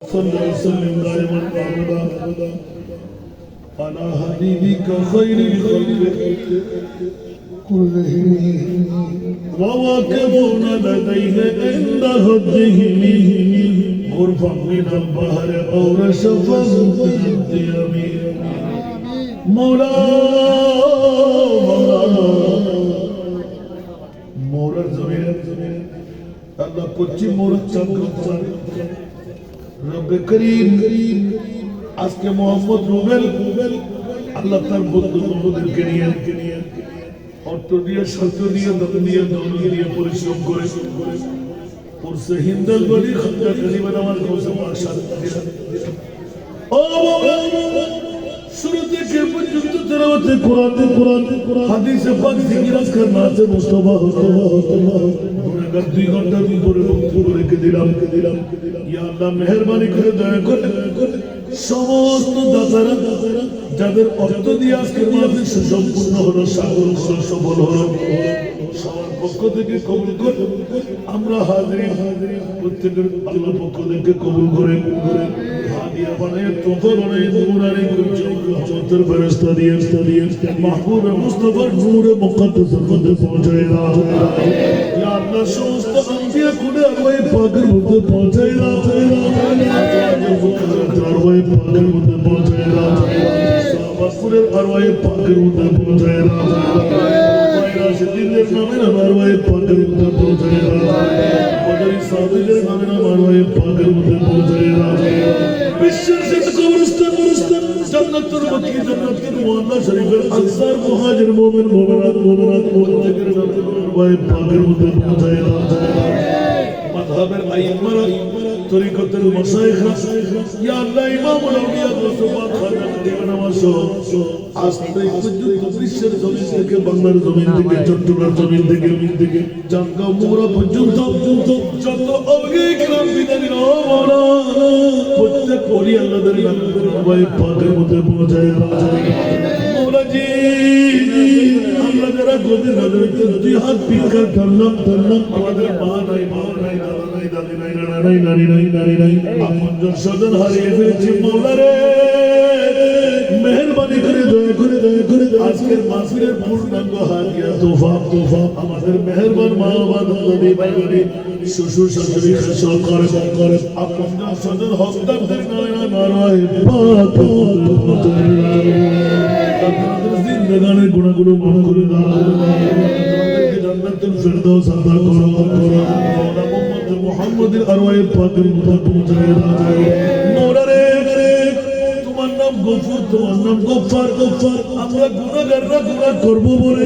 صلى وسلم دائما ابدا على حبيبك خير الخلق كلهم وواكبون لديه عند هدهم غرفا من البحر او رشفا من اليمين مولا مولا زمين الله পশ্চিম মোড় চক্র রব্বে করিম আজকে মোহাম্মদ রুবেল আল্লাহ তার বন্ধুদেরকে নিয়ে অর্থ দিয়ে শর্ত দিয়ে দম দিয়ে পরিশ্রম করে পড়ছে হিন্দাল বলি খন্দা করিবেন আমার কৌশল আশা ও শুরু থেকে পর্যন্ত তেলাওয়াতে কোরআন হাদিসে পাক জিকির আজকার নাতে মুস্তাফা গুনাহগার 2 ঘন্টার উপরে বক্তব্য রেখে দিলাম ইয়া আল্লাহ মেহেরবানি করে দয়া করে সমস্ত দাতারা যাদের অর্থ দিয়ে আজকের মাহফিল সুসম্পূর্ণ হলো সাগর হলো সফল হলো সবার পক্ষ থেকে কবুল করে আমরা হাজির প্রত্যেকের আল্লাহ পক্ষ থেকে কবুল করে হাদিয়া বানায় তোফা বানায় নূরানি চৌধুরী ফেরেশতা দিয়ে মাহবুব মুস্তাফার নূরে মুকদ্দাসের মধ্যে পৌঁছায় দাও ইয়া আল্লাহ সমস্ত আম্বিয়া কুলে আরওয়ায়ে পাকের মধ্যে পৌঁছায় দাও আরওয়ায়ে পাকের মধ্যে পৌঁছায় দাও সাহাবাকুলের আরওয়ায়ে পাকের মধ্যে পৌঁছায় দাও রাশিদিনের নামে আরওয়ায়ে পাকের মধ্যে পৌঁছায় দাও বদরি সাহাবীদের নামে আরওয়ায়ে পাকের মধ্যে পৌঁছায় দাও বিশ্বের যত কবরস্থান জান্নাতুল বাকি জান্নাতুল মুআল্লা শরীফের আনসার মুহাজির মুমিন মুমিনাত মুত্তাকির আরওয়ায়ে পাকের মধ্যে পৌঁছায় দাও মাযহাবের আইম্মারা তরিকতের মাশায়েখ ইয়া আল্লাহ ইমামুল আউলিয়া সুবহান খাজা দিওয়ানা মাসো আস্তে পর্যন্ত বিশ্বের জমিন থেকে বাংলার জমিন থেকে চট্টগ্রাম জমিন থেকে জাঙ্গা মোরা পর্যন্ত যত আউলিয়া কিরাম বিদারিন ও মাওলা প্রত্যেক ওলি আল্লাহদের নামে পাকের মধ্যে পৌঁছায় মাওলা জি আমরা যারা গদির নজরতে দুই হাত পিছার ধরলাম আমাদের মা নাই দাদা নাই দাদি নাই নানি নাই আপনজন স্বজন হারিয়ে ফেলেছি মাওলা রে মেহেরবানি করে দয়া করে আজকের মাহফিলের পূর্ণাঙ্গ হাদিয়া তোফা আমাদের মেহেরবান মা বাবা দাদি ভাই শ্বশুর শাশুড়ি সব করে আপনজন স্বজন হকদারদের নারায় পাক আপনাদের জিন্দেগানের গুণাগুলো মাফ করে দাও জান্নাতুল ফেরদাউস আতা করো মাওলা মুহাম্মদের আরওয়ায়ে পাকের মধ্যে পৌঁছায় দাও মাওলা রে তোমার নাম গফুর তোমার নাম গফফার আমরা গুনাহগাররা গুনাহ করব বলে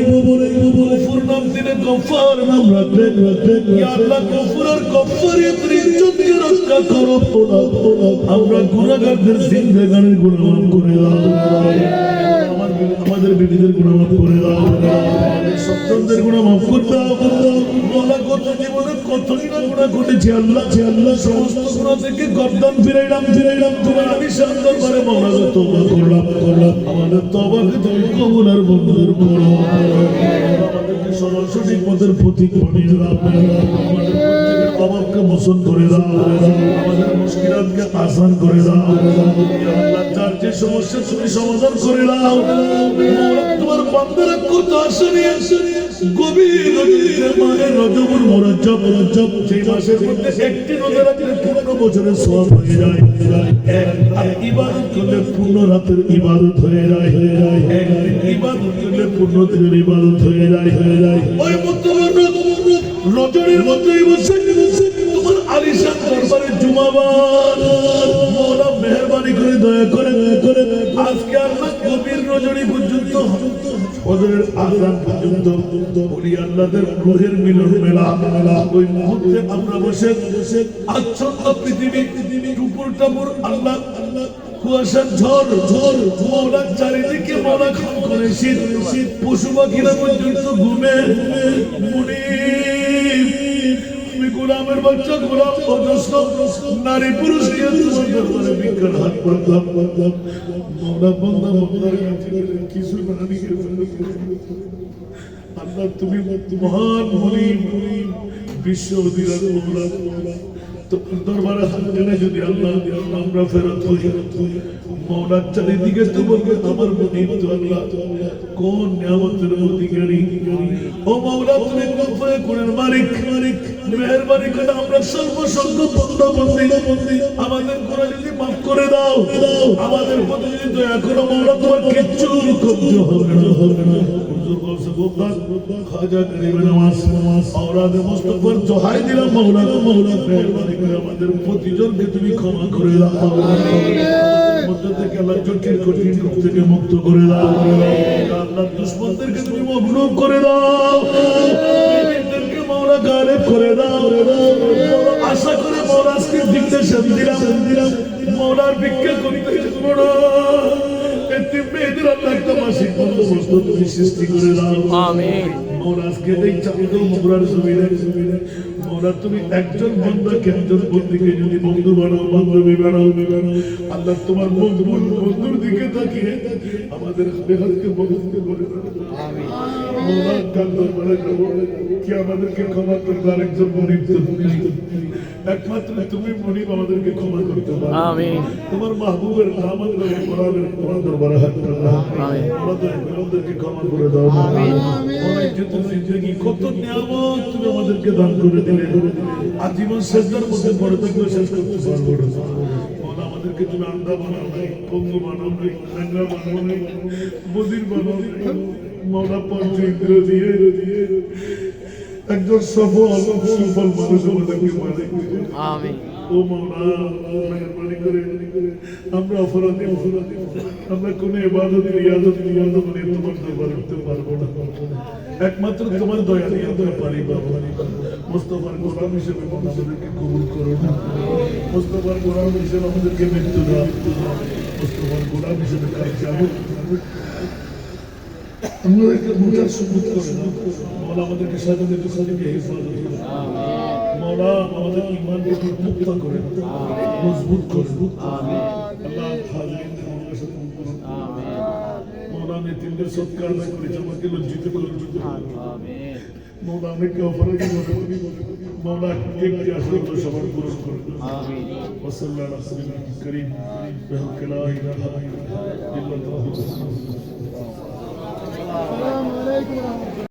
গফুর নাম দিলে গফফার নাম রাখলে ইয়া আল্লাহ গফুর আর গফফারিয়তের ইজ্জতকে রক্ষা করো আমরা গুনাহগারদের জিন্দেগানের গুনাহ মাফ করে দাও আমাদের বিবিদের গুনাহ মাফ করে দাও আমাদের সন্তানদের গুনাহ মাফ করে দাও মাওলা কত জীবনে কতই না গুনাহ করেছি আল্লাহ সমস্ত গুনাহ থেকে গর্দান ফিরাইলাম তোমার আলিশান দরবারে মাওলা তওবা করলাম আমাদের তওবাকে তুমি কবুল আর মঞ্জুর করো আমাদেরকে সরল সঠিক পথের পথিক বানিয়ে দাও আমাদের অভাবকে মোচন করে দাও আমাদের মুশকিলাতকে আসান করে দাও ইয়া আল্লাহ যার যে সমস্যা তুমি সমাধান করে দাও তোমার বান্দারা কত আশা নিয়ে গভীর মাহে রজবুল মুরাজ্জাব সেই মাসের মধ্যে একটি রোজা রাখলে পুরো বছরের সওয়াব হয়ে যায় এক ইবাদত করলে পূর্ণ রাতের ইবাদত হয়ে যায় এক ইবাদত করলে পূর্ণ দিনের ইবাদত হয়ে যায় ওই মুত্তাবার রজনীর মধ্যেই বসে তোমার আলিশান দরবারে জুমাবার মাওলা মেহেরবানি করে দয়া করে আজকে আল্লাহ গভীর রজনী পর্যন্ত ফজরের আযান পর্যন্ত ওলি আল্লাহদের রূহের মিলন মেলা ওই মুহূর্তে আমরা বসে আচ্ছন্ন পৃথিবী টুপুর আল্লাহ কুয়াশার ঝড় মাওলা চারিদিকে মাওলা খান করে শীত পশু পাখিরা পর্যন্ত ঘুমে গোলামের বাচ্চা গোলাম অজস্র নারী পুরুষ নিয়ে তোমার দরবারে ভিক্ষার হাত পাতলাম মাওলা বান্দার কাছে কিছু না নিয়ে আল্লাহ তুমি মহান মুনিম বিশ্ব অধিরাজ মাওলা তোমার দরবারে হাত জেনে যদি আল্লাহ আমরা ফেরত হই মওলার চারিদিকে তো বলবে আমার মুনিব তো আল্লাহ কোন নিয়ামতের অধিকারী ও মাওলা তুমি কফরে কোনের মালিক মেহেরবানি করে আমরা সর্বসংখ্য বান্দা বান্দী আমাদের গুনাহ যদি মাফ করে দাও আমাদের প্রতি যদি দয়া করো মাওলা তোমার কিচ্ছু কবজ হবে না হুজুর বলছে গোপাল খাজা গরিব নওয়াজ আওরাদে মুস্তাফার দোহাই দিলাম মাওলা মেহেরবানি করে আমাদের প্রতিজনকে তুমি ক্ষমা করে দাও মধ্য থেকে আল্লাহ চোখের কঠিন রূপ থেকে মুক্ত করে দাও আল্লাহ দুশমনদেরকে তুমি মগলুব করে দাও মুমিনদেরকে মাওলা গায়েব করে দাও আশা করে মাওলা আজকে ডিকটেশন দিলাম মাওলার ভিক্ষা করতে যাবো না এতিম মেয়েদের আল্লাহ একটা মাসিক বন্দোবস্ত তুমি সৃষ্টি করে দাও আমিন মাওলা আজকে এই চাঁদ মুগরার জমিনে মাওলা তুমি একজন বান্দাকে একজন বন্দীকে যদি বন্ধু বানাও বান্ধবী বানাও আল্লাহ তোমার বন্ধুর দিকে তাকিয়ে আমাদের বেহাতকে বন্ধুকে করে দাও আমিন মাওলা কান্দর বলে যাবো কি আমাদেরকে ক্ষমা করবে আরেকজন গরিব তুমি একমাত্র তুমি মনিব আমাদেরকে ক্ষমা করতে পারো আমিন তোমার মাহবুবের নাম আল্লাহ কোরআনের তোমার দরবারে হাত আল্লাহ আমিন আমাদেরকে ক্ষমা করে দাও আমিন অনেক যত জিন্দেগি কত নিয়ামত তুমি আমাদেরকে দান করে দিলে আজীবন সেজদার মধ্যে পড়ে থাকলে শেষ করতে পারবো না আমাদেরকে তুমি আন্দা বানাও নাই পঙ্গু বানাও নাই ন্যাংরা বানাও নাই বদির বানাও নাই মাওলা পঞ্চ ইন্দ্র দিয়ে একজন সফল মানুষ আমাদেরকে মালিক আমিন ও মাওলা মেহেরবানি করে আমরা অপরাধী আমরা কোনো ইবাদত রিয়াজত নিয়ে তোমার দরবারে উঠতে পারবো না একমাত্র তোমার দয়া নিয়ে আমরা পারি বাবা মুস্তাফার গোলাম হিসেবে আমাদেরকে কবুল করো না মুস্তাফার গোলাম হিসেবে আমাদেরকে মৃত্যু দাও মুস্তাফার গোলাম হিসেবে কাছে আমাদেরকে বোঝার সুযোগ করে দাও মাওলা আমাদেরকে সাজাতে দুঃখকে হেফাজত করো মাওলা আমাদের ঈমানকে মুক্ত করে দাও মজবুত করে দাও আমিন আল্লাহ হাজিরদের মনের সাথে করুন আমিন মাওলা নেতিনদের সৎকার না করে আমাকে লজ্জিত করুন আমিন মাওলা আমাকে অপরাধী মনে করি মাওলা কে কি আসলে সবার পূরণ করুন আমিন ওয়াসাল্লাল্লাহু আলা সাইয়্যিদিনা কারীম বিহাক্কি লা ইলাহা ইল্লাল্লাহ আসসালামু আলাইকুম।